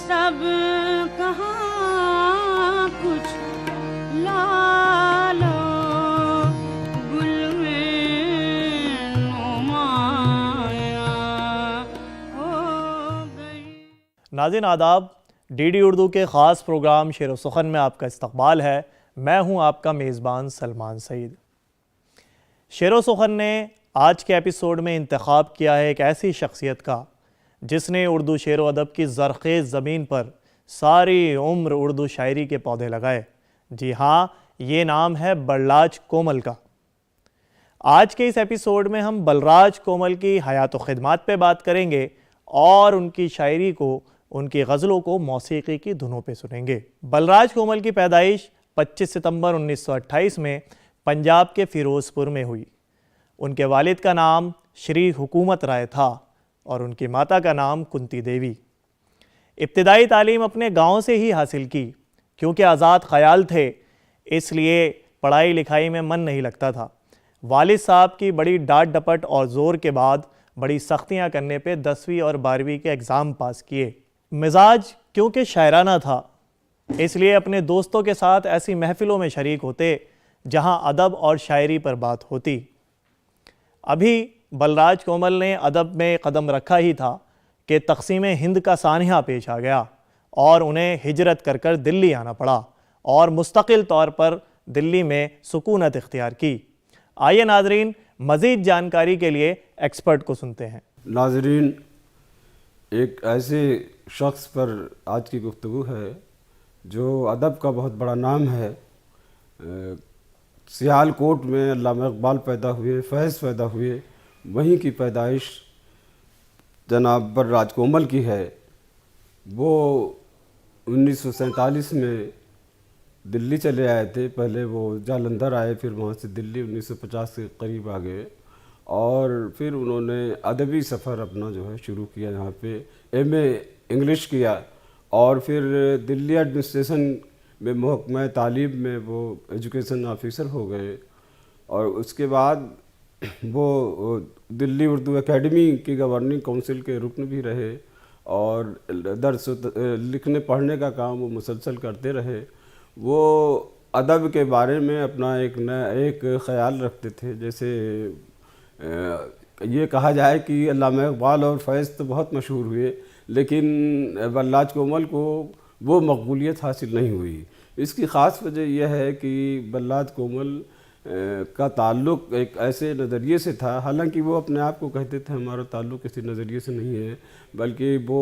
सब कहाँ कुछ लालो गुल में नुमाया हो गई। नाज़रीन आदाब, डीडी उर्दू के ख़ास प्रोग्राम शेर व सुखन में आपका इस्तकबाल है। मैं हूं आपका मेज़बान सलमान सईद। शेर व सुखन ने आज के एपिसोड में इंतखाब किया है एक ऐसी शख्सियत का जिसने उर्दू शेर व अदब की ज़रख़ेज़ ज़मीन पर सारी उम्र उर्दू शायरी के पौधे लगाए। जी हाँ, ये नाम है बलराज कोमल का। आज के इस एपिसोड में हम बलराज कोमल की हयात व ख़िदमात पे बात करेंगे और उनकी शायरी को, उनकी गज़लों को मौसीक़ी की धुनों पे सुनेंगे। बलराज कोमल की पैदाइश 25 सितंबर 1928 में पंजाब के फ़िरोज़पुर में हुई। उनके वालिद का नाम श्री हुकूमत राय था और उनकी माता का नाम कुंती देवी। इब्तिदाई तालीम अपने गांव से ही हासिल की। क्योंकि आज़ाद ख़याल थे, इसलिए पढ़ाई लिखाई में मन नहीं लगता था। वालिद साहब की बड़ी डांट डपट और ज़ोर के बाद बड़ी सख्तियां करने पे 10वीं और 12वीं के एग्ज़ाम पास किए। मिजाज क्योंकि शायराना था, इसलिए अपने दोस्तों के साथ ऐसी महफ़िलों में शरीक होते जहां अदब और शायरी पर बात होती। अभी बलराज कोमल ने अदब में कदम रखा ही था कि तक़सीम हिंद का सानिया पेश आ गया और उन्हें हिजरत कर कर दिल्ली आना पड़ा और मुस्तकिल तौर पर दिल्ली में सुकूनत इख्तियार की। आइए नाजरीन, मज़ीद जानकारी के लिए एक्सपर्ट को सुनते हैं। नाजरीन, एक ऐसे शख्स पर आज की गुफ्तगू है जो अदब का बहुत बड़ा नाम है। सियालकोट में अल्लामा इक़बाल पैदा हुए, फैज़ पैदा हुए, वहीं की पैदाइश जनाब बलराज कोमल की है। वो 1947 में दिल्ली चले आए थे। पहले वो जालंधर आए, फिर वहाँ से दिल्ली 1950 के करीब आ गए और फिर उन्होंने अदबी सफ़र अपना जो है शुरू किया। यहाँ पे MA इंग्लिश किया और फिर दिल्ली एडमिनिस्ट्रेशन में महकमा तालीम में वो एजुकेशन ऑफिसर हो गए और उसके बाद वो दिल्ली उर्दू एकेडमी की गवर्निंग काउंसिल के रुकन भी रहे और दर्स लिखने पढ़ने का काम वो मुसलसल करते रहे। वो अदब के बारे में अपना एक ख़याल रखते थे। जैसे ये कहा जाए कि अल्लामा इक़बाल और फैज़ तो बहुत मशहूर हुए, लेकिन बलराज कोमल को वो मकबूलियत हासिल नहीं हुई। इसकी ख़ास वजह यह है कि बलराज कोमल का ताल्लुक़ एक ऐसे नज़रिए से था, हालांकि वो अपने आप को कहते थे हमारा ताल्लुक़ किसी नज़रिए से नहीं है, बल्कि वो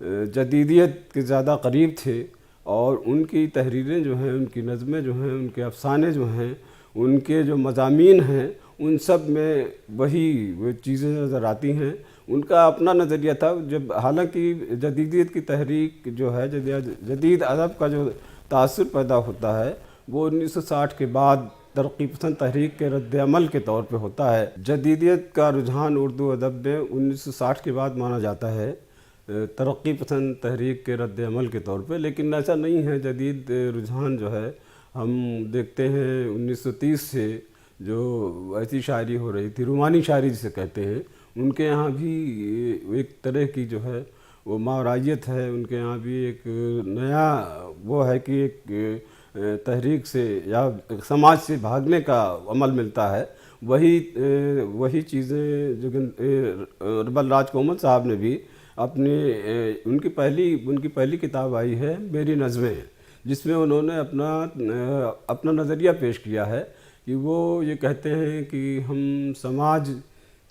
जदीदियत के ज़्यादा करीब थे और उनकी तहरीरें जो हैं, उनकी नज़में जो हैं, उनके अफ़साने जो हैं, उनके जो मज़ामीन हैं, उन सब में वो चीज़ें नज़र आती हैं। उनका अपना नज़रिया था। जब हालांकि जदीदियत की तहरीक जो है, जदीद अदब का जो तासुर पैदा होता है वो 1960 के बाद तरक्की पसंद तहरीक के रद्द-ए-अमल के तौर पे होता है। जदीदियत का रुझान उर्दू अदब में 1960 के बाद माना जाता है तरक्की पसंद तहरीक के रद्द-ए-अमल के तौर पे, लेकिन ऐसा नहीं है। जदीद रुझान जो है हम देखते हैं 1930 से जो ऐसी शायरी हो रही थी, रूमानी शायरी जिसे कहते हैं, उनके यहाँ भी एक तरह की जो है वो मावराइयत है। उनके यहाँ भी एक नया वो है कि एक तहरीक से या समाज से भागने का अमल मिलता है। वही चीज़ें जो बलराज कोमल साहब ने भी उनकी पहली किताब आई है मेरी नज़में, जिसमें उन्होंने अपना नज़रिया पेश किया है कि वो ये कहते हैं कि हम समाज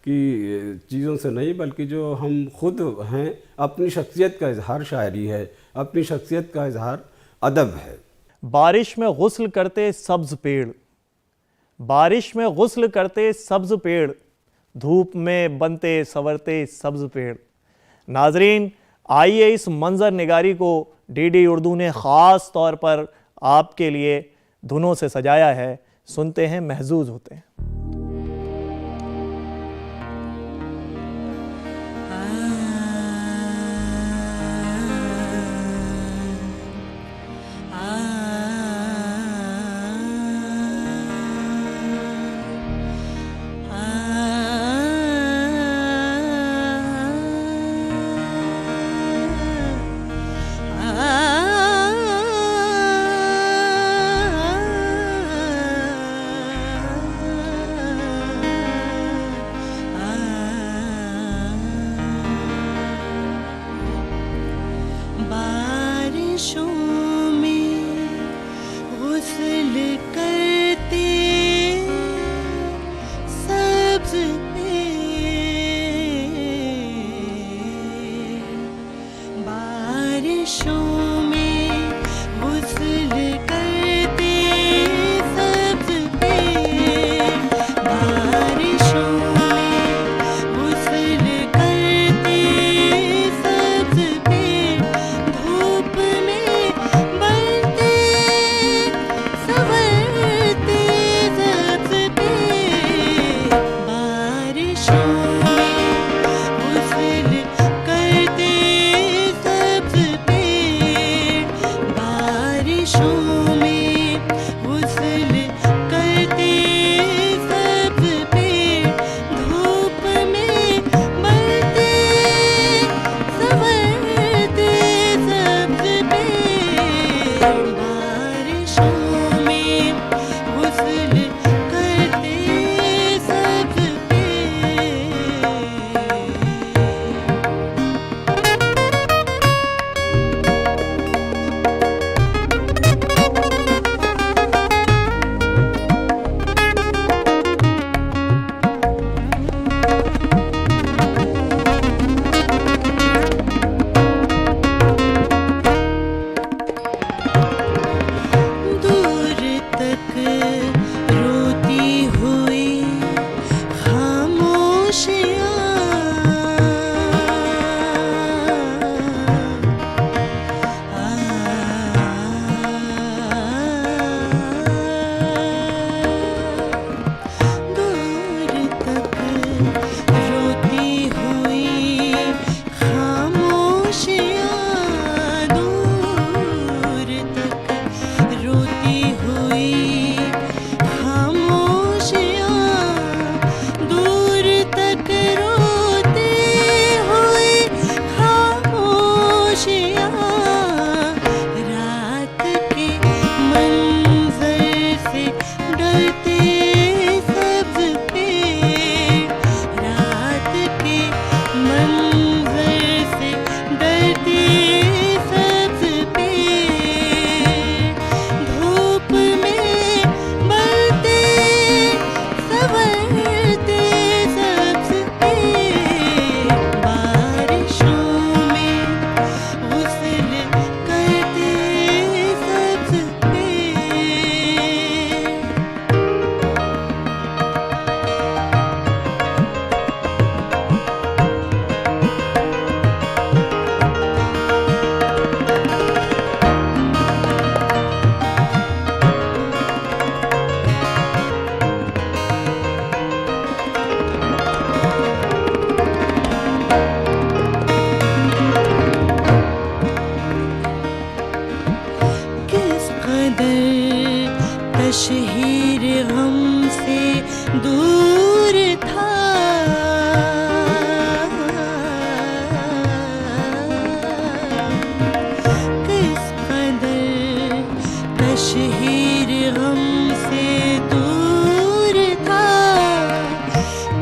की चीज़ों से नहीं, बल्कि जो हम खुद हैं, अपनी शख्सियत का इजहार शायरी है, अपनी शख्सियत का इजहार अदब है। बारिश में गुस्ल करते सब्ज़ पेड़, बारिश में गुस्ल करते सब्ज़ पेड़, धूप में बनते संवरते सब्ज़ पेड़। नाजरीन, आइए इस मंजर निगारी को डीडी उर्दू ने ख़ास तौर पर आपके लिए धुनों से सजाया है। सुनते हैं, महजूज होते हैं। बारिशों में गुस्ल करते सब्ज पेड़, बारिशों में गुस्ल करते सब्ज पेड़, बारिशों में गुस्ल करते सब्ज पेड़, धूप में बनते संवरते सब्ज पेड़, बारिशों में गुस्ल करते सब्ज पेड़, बारिशों में गुस्ल करते सब्ज पेड़, धूप में बनते संवरते सब्ज पेड़, बारिशों में गुस्ल करते सब्ज दूर तक रोती हुई खामोशियाँ, दूर तक रोती हुई खामोशियाँ, दूर तक रोती हुई खामोशियाँ, दूर तक रोती हुई खामोशियाँ, रात के मंजर से डरते सब्ज पेड़, रात के मंजर से डरते सब्ज पेड़, धूप में बनते संवरते सब्ज पेड़, बारिशों में गुस्ल करते सब्ज पेड़। किस कदर तशहीर गम से दूर था, किस कदर तशहीर गम से दूर था,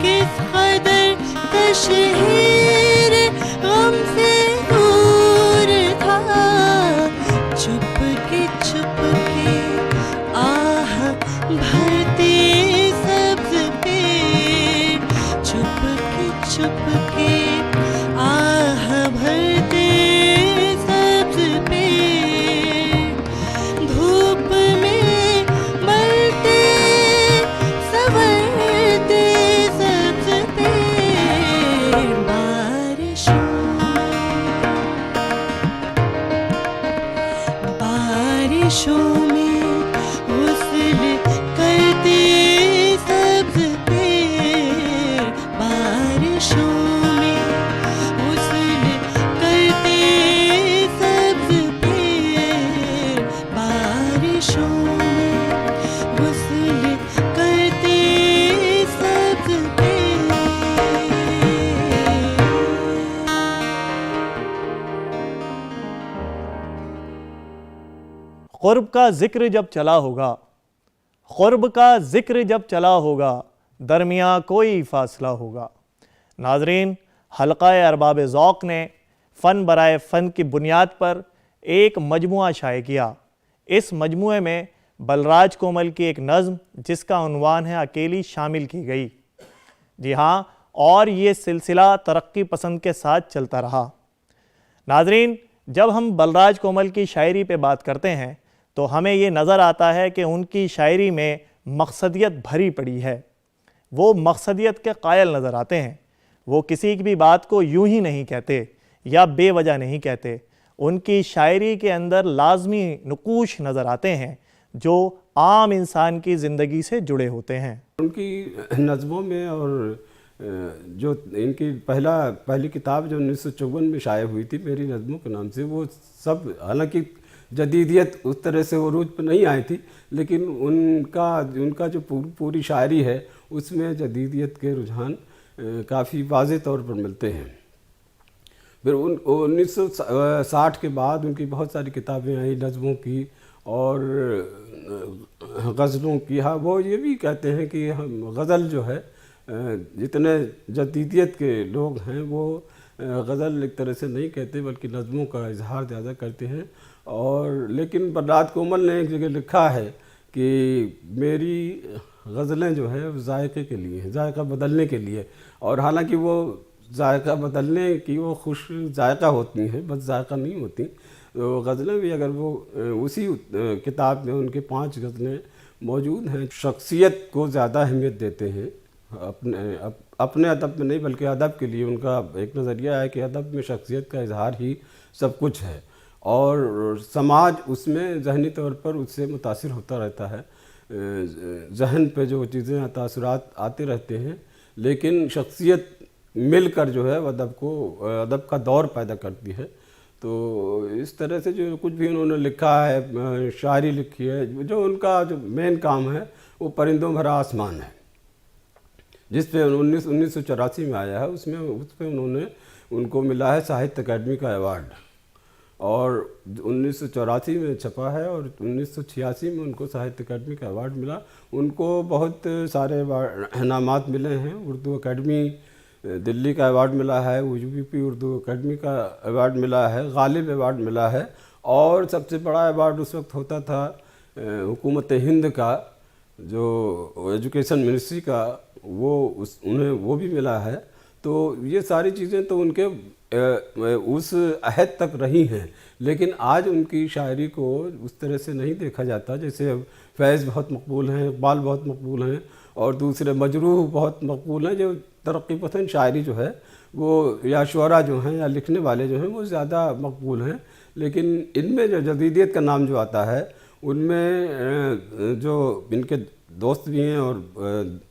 किस कदर तशहीर गम से दूर था, चुपके चुपके आह भरते सब्ज पेड़, चुपके चुपके आह भरते सब्ज पेड़, धूप में बनते संवरते सब्ज पेड़, बारिशों में गुस्ल करते सब्ज पेड़, बारिशों में गुस्ल करते सब्ज पेड़, बारिशों में गुस्ल करते सब्ज पेड़। क़ुर्ब का ज़िक्र जब चला होगा, क़ुर्ब का ज़िक्र जब चला होगा, दरमियाँ कोई फ़ासला होगा। नाज़रीन, हल्क़ा अरबाब ज़ौक़ ने फ़न बराए फ़न की बुनियाद पर एक मजमुआ शाये किया। इस मजमुए में बलराज कोमल की एक नज़्म जिसका उन्वान है अकेली शामिल की गई। जी हाँ, और ये सिलसिला तरक्की पसंद के साथ चलता रहा। नाजरीन, जब हम बलराज कोमल की शायरी पे बात करते हैं तो हमें ये नज़र आता है कि उनकी शायरी में मकसदियत भरी पड़ी है। वो मकसदियत के कायल नज़र आते हैं। वो किसी की भी बात को यूं ही नहीं कहते या बेवजह नहीं कहते। उनकी शायरी के अंदर लाजमी नुकूश नज़र आते हैं जो आम इंसान की ज़िंदगी से जुड़े होते हैं। उनकी नज़मों में और जो इनकी पहली किताब जो 1954 में शाये हुई थी मेरी नज़मों के नाम से, वो सब हालांकि जदीदियत उस तरह से उरूज पर नहीं आई थी, लेकिन उनका जो पूरी शायरी है उसमें जदीदियत के रुझान काफ़ी वाज़ेह तौर पर मिलते हैं। फिर 1960 के बाद उनकी बहुत सारी किताबें आई नज़मों की और गज़लों की। हाँ, वो ये भी कहते हैं कि हम गज़ल जो है, जितने जदीदियत के लोग हैं वो गज़ल एक तरह से नहीं कहते बल्कि नज़मों का इजहार ज़्यादा करते हैं। और लेकिन बलराज कोमल ने एक जगह लिखा है कि मेरी गज़लें जो है जायके के लिए, जायका बदलने के लिए। और हालांकि वो जायका बदलने की वो खुश जायका होती हैं, बस जायका नहीं होती। तो गज़लें भी अगर वो उसी किताब में उनके 5 गज़लें मौजूद हैं, शख्सियत को ज़्यादा अहमियत देते हैं। अपने अदब में नहीं बल्कि अदब के लिए उनका एक नज़रिया है कि अदब में शख्सियत का इजहार ही सब कुछ है और समाज उसमें ज़हनी तौर पर उससे मुतासिर होता रहता है। जहन पे जो चीज़ें तासुरात आते रहते हैं, लेकिन शख्सियत मिलकर जो है अदब का दौर पैदा करती है। तो इस तरह से जो कुछ भी उन्होंने लिखा है, शायरी लिखी है, जो उनका जो मेन काम है वो परिंदों भरा आसमान है, जिस पे 1984 में आया है। उस पे उनको मिला है साहित्य अकादमी का अवार्ड और 1984 में छपा है और 1986 में उनको साहित्य अकादमी का अवार्ड मिला। उनको बहुत सारे इनामात मिले हैं। उर्दू अकादमी दिल्ली का अवार्ड मिला है, UPI उर्दू अकादमी का अवार्ड मिला है, गालिब अवार्ड मिला है और सबसे बड़ा अवार्ड उस वक्त होता था हुकूमत हिंद का, जो एजुकेशन मिनिस्ट्री का, उन्हें वो भी मिला है। तो ये सारी चीज़ें तो उनके उस अहद तक रही हैं, लेकिन आज उनकी शायरी को उस तरह से नहीं देखा जाता। जैसे अब फैज़ बहुत मकबूल हैं, इकबाल बहुत मकबूल हैं और दूसरे मजरूह बहुत मकबूल हैं। जो तरक्की पसंद शायरी जो है वो या शुअरा जो हैं या लिखने वाले जो हैं वो ज़्यादा मकबूल हैं, लेकिन इनमें जो जदीदियत का नाम जो आता है उनमें जो इनके दोस्त भी हैं और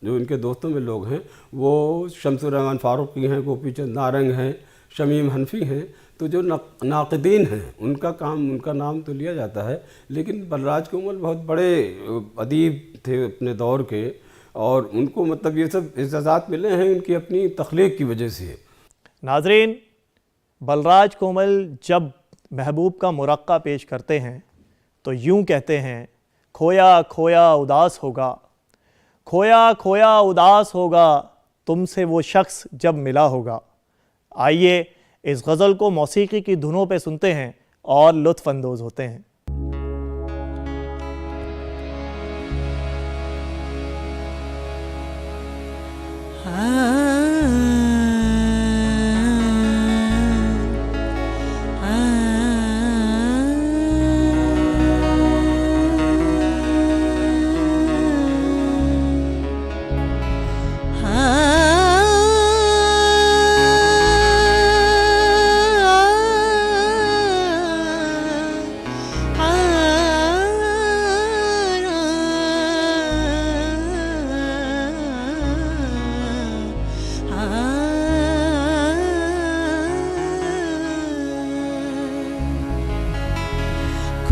जो इनके दोस्तों में लोग हैं वो शम्सुर रहमान फारूकी हैं, गोपी चंद नारंग हैं, शमीम हनफी हैं। तो जो नाक़दीन हैं उनका नाम तो लिया जाता है, लेकिन बलराज कोमल बहुत बड़े अदीब थे अपने दौर के और उनको मतलब ये सब इजाज़ात मिले हैं उनकी अपनी तख्लीक की वजह से। नाजरीन, बलराज कोमल जब महबूब का मुरक्का पेश करते हैं तो यूं कहते हैं, खोया खोया उदास होगा, खोया खोया उदास होगा, तुमसे वो शख्स जब मिला होगा। आइए इस गज़ल को मौसीकी की धुनों पे सुनते हैं और लुत्फ़ अंदोज़ होते हैं।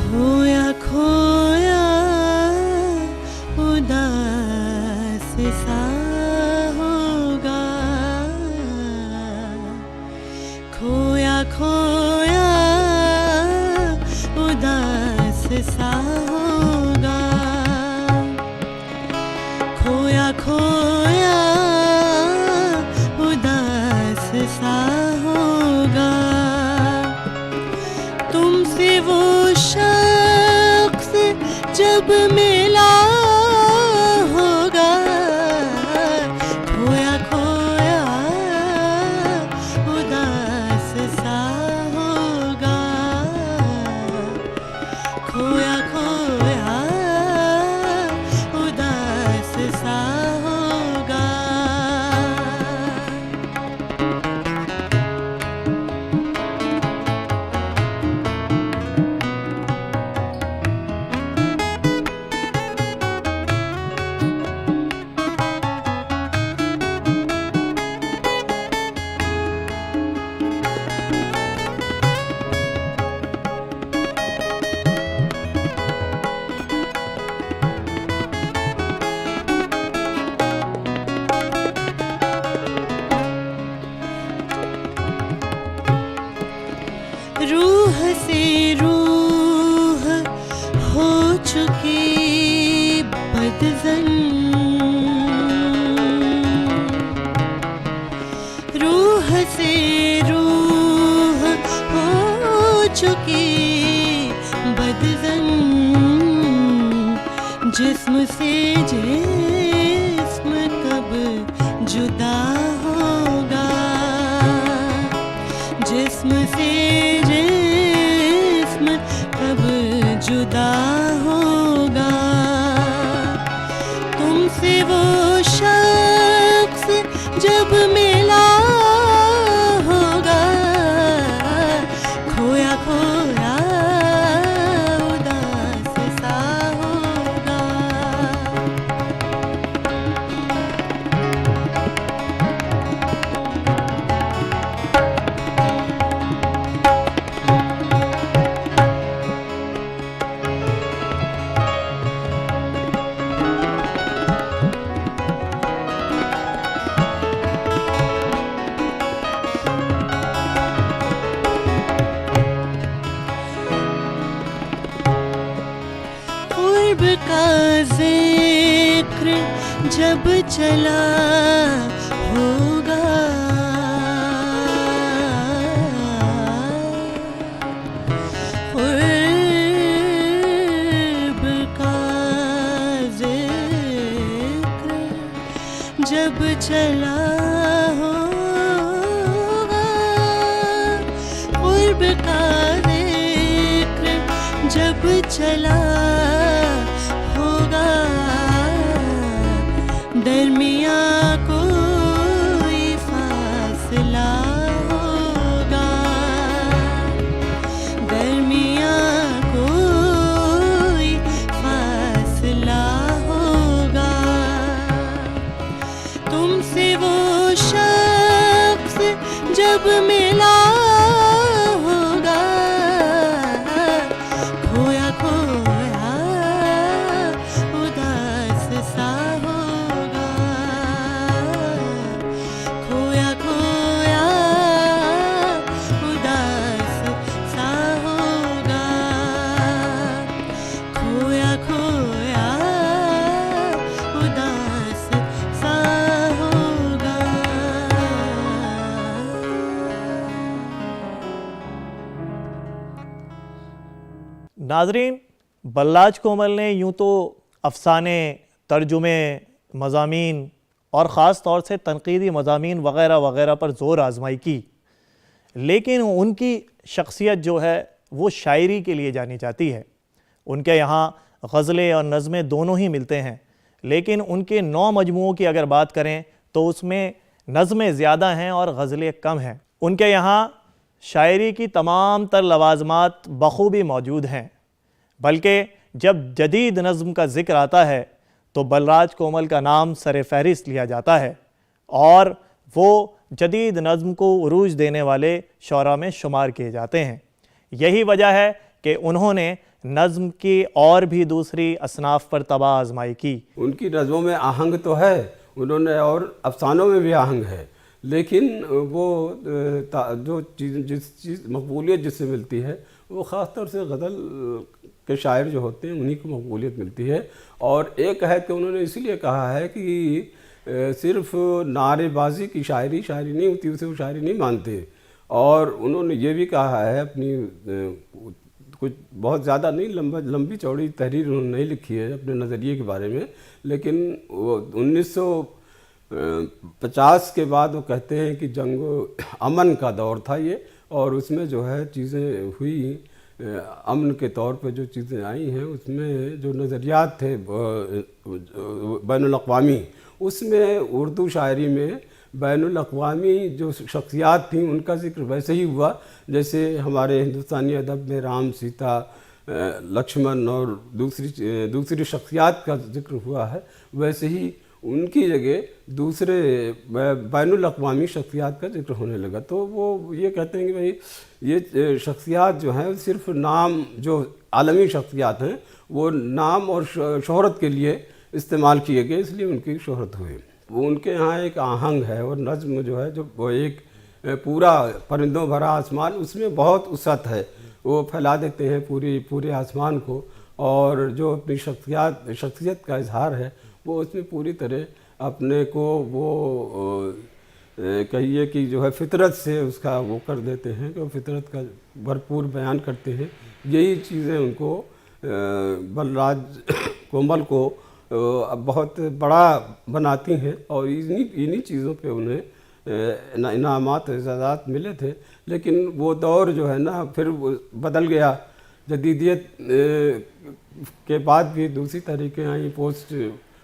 खोया खोया उदास सा होगा, खोया खोया उदास सा होगा, खोया खोया उदास सा होगा। रूह से रूह हो चुकी बदजन, रूह से रूह हो चुकी बदजन, जिस्म से जिस्म कब जुदा होगा, जिस्म से जिस्म कब जुदा होगा, तुमसे वो शख्स जब मिला होगा, खोया खोया उदास सा होगा। क़ुर्ब का ज़िक्र जब चला होगा, क़ुर्ब का ज़िक्र जब चला होगा, क़ुर्ब का ज़िक्र जब चला होगा, दरमियाँ कोई फासला होगा, दरमियाँ कोई फासला होगा, तुमसे वो शख्स जब मिला होगा, खोया खोया उदास सा होगा, खोया खोया उदास सा होगा, खोया खोया उदास सा होगा। नाजरीन, बल्लाज कोमल ने यूँ तो अफ़साने, तर्जुमे, मज़ामीन और ख़ास तौर से तनक़ीदी मज़ामीन वग़ैरह वग़ैरह पर ज़ोर आज़माई की, लेकिन उनकी शख्सियत जो है वो शायरी के लिए जानी जाती है। उनके यहाँ गज़लें और नज़में दोनों ही मिलते हैं, लेकिन उनके 9 मजमूओं की अगर बात करें तो उसमें नज़में ज़्यादा हैं और गज़लें कम हैं। उनके यहाँ शायरी की तमाम तर लवाज़मात बखूबी मौजूद हैं, बल्कि जब जदीद नज़्म का ज़िक्र आता है तो बलराज कोमल का नाम सर फहरिस्त लिया जाता है और वो जदीद नज़्म को उरूज देने वाले शौरा में शुमार किए जाते हैं। यही वजह है कि उन्होंने नज़्म की और भी दूसरी असनाफ़ पर तबाह आजमाई की। उनकी नज़मों में आहंग तो है, उन्होंने और अफसानों में भी आहंग है, लेकिन वो जो जिस चीज़ मकबूलियत जिससे मिलती है वो ख़ास तौर से गज़ल के शायर जो होते हैं उन्हीं को मकबूलियत मिलती है। और एक है कि उन्होंने इसीलिए कहा है कि सिर्फ़ नारेबाजी की शायरी नहीं होती, उसे वो शायरी नहीं मानते। और उन्होंने ये भी कहा है अपनी कुछ बहुत ज़्यादा नहीं लंबी चौड़ी तहरीर उन्होंने नहीं लिखी है अपने नज़रिए के बारे में, लेकिन वो 1950 के बाद वो कहते हैं कि जंगो अमन का दौर था ये, और उसमें जो है चीज़ें हुई अमन के तौर पे जो चीज़ें आई हैं उसमें जो नज़रियात थे बैनुल-अक़वामी, उसमें उर्दू शायरी में बैनुल-अक़वामी जो शख्सियात थीं उनका ज़िक्र वैसे ही हुआ जैसे हमारे हिंदुस्तानी अदब में राम, सीता, लक्ष्मण और दूसरी शख्सियात का ज़िक्र हुआ है, वैसे ही उनकी जगह दूसरे बैनुल-अक़वामी शख्सियात का ज़िक्र होने लगा। तो वो ये कहते हैं कि भाई ये शख्सियात जो हैं सिर्फ नाम, जो आलमी शख्सियात हैं वो नाम और शोहरत के लिए इस्तेमाल किए गए, इसलिए उनकी शोहरत हुई। वो उनके यहाँ एक आहंग है और नज़्म जो है जो वो एक पूरा परिंदों भरा आसमान, उसमें बहुत उसत है वो फैला देते हैं पूरे आसमान को, और जो अपनी शख्सियत का इजहार है वो उसमें पूरी तरह अपने को वो कहिए कि जो है फितरत से उसका वो कर देते हैं कि वो फितरत का भरपूर बयान करते हैं। यही चीज़ें उनको बलराज कोमल को अब बहुत बड़ा बनाती हैं, और इन्हीं चीज़ों पे उन्हें इनामात एजाज़ात मिले थे। लेकिन वो दौर जो है ना फिर बदल गया, जदीदियत के बाद भी दूसरी तरीक़ें आई, पोस्ट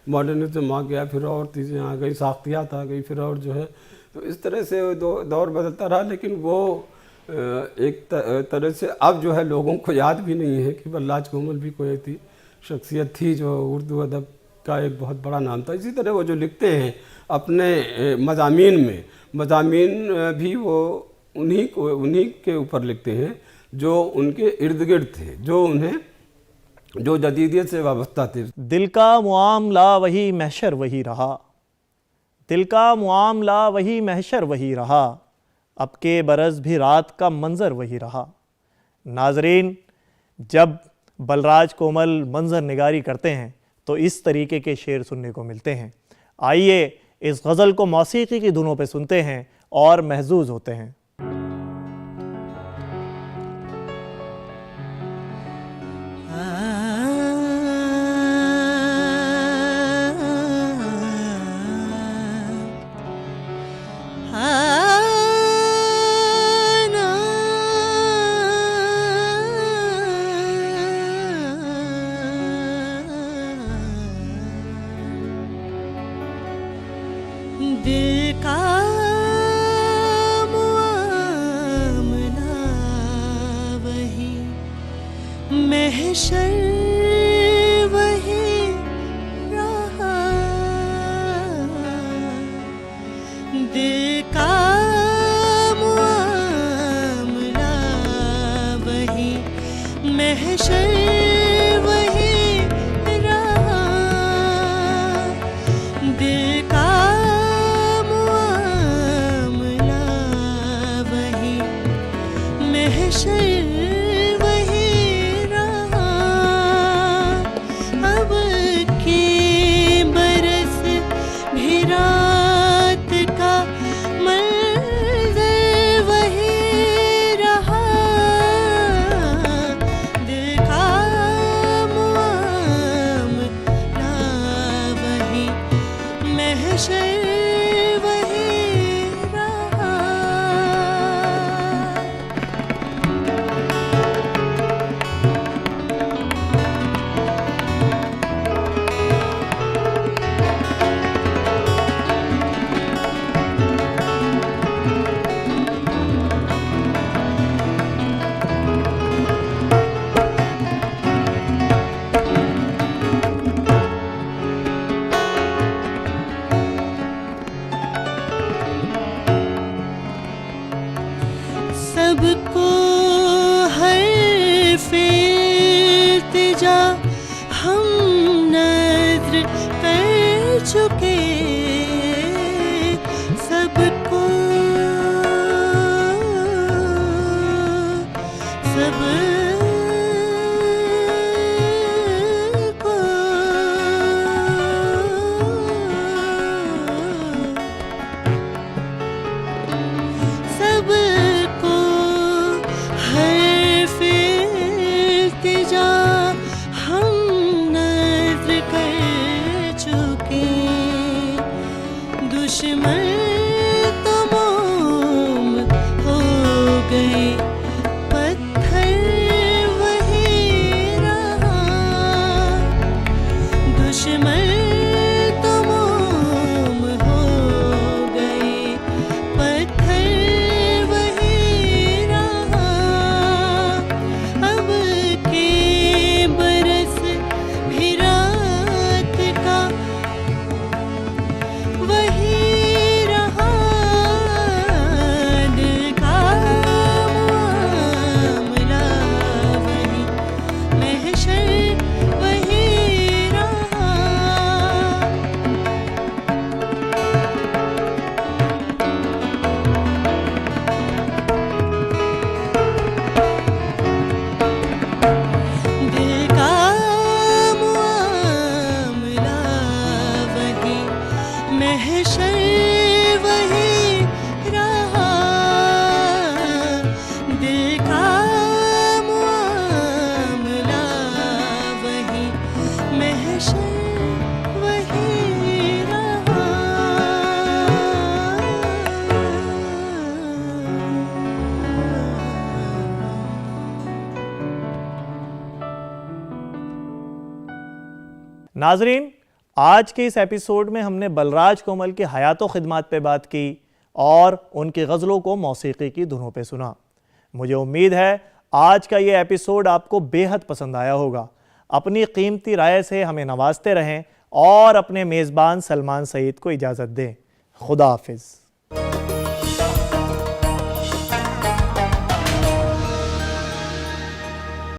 मॉडर्निज्म आ गया, फिर और चीज़ें आ गई, साख्तियात आ गई, फिर और जो है तो इस तरह से दौर बदलता रहा। लेकिन वो एक तरह से अब जो है लोगों को याद भी नहीं है कि बलराज कोमल भी कोई ऐसी शख्सियत थी जो उर्दू अदब का एक बहुत बड़ा नाम था। इसी तरह वो जो लिखते हैं अपने मज़ामीन भी वो उन्हीं के ऊपर लिखते हैं जो उनके इर्द गिर्द थे, जो जदीदियत से वाबस्ता थे। दिल का मुआमला वही महशर वही रहा, दिल का मुआमला वही महशर वही रहा, अब के बरस भी रात का मंज़र वही रहा। नाज़रीन, जब बलराज कोमल मंज़र निगारी करते हैं तो इस तरीके के शेर सुनने को मिलते हैं। आइए इस गज़ल को मौसीकी की धुनों पे सुनते हैं और महजूज होते हैं। दिल का मुआमला वही महशर वही रहा, दिल का मुआमला वही महशर वही रहा, दिल का महशर वही रहा। अब के बरस भी रात का मंज़र वही रहा, दिल का मुआमला वही महशर सबको हर इल्तिजा हम नज़्र कर चुके, सबको दुश्मन तो मोम हो गए, पत्थर नाजरीन, आज के इस एपिसोड में हमने बलराज कोमल की हयातो खिदमात पे बात की और उनकी गज़लों को मौसीकी की धुनों पे सुना। मुझे उम्मीद है आज का ये एपिसोड आपको बेहद पसंद आया होगा। अपनी कीमती राय से हमें नवाजते रहें और अपने मेज़बान सलमान सईद को इजाज़त दें। खुदा हाफिज़।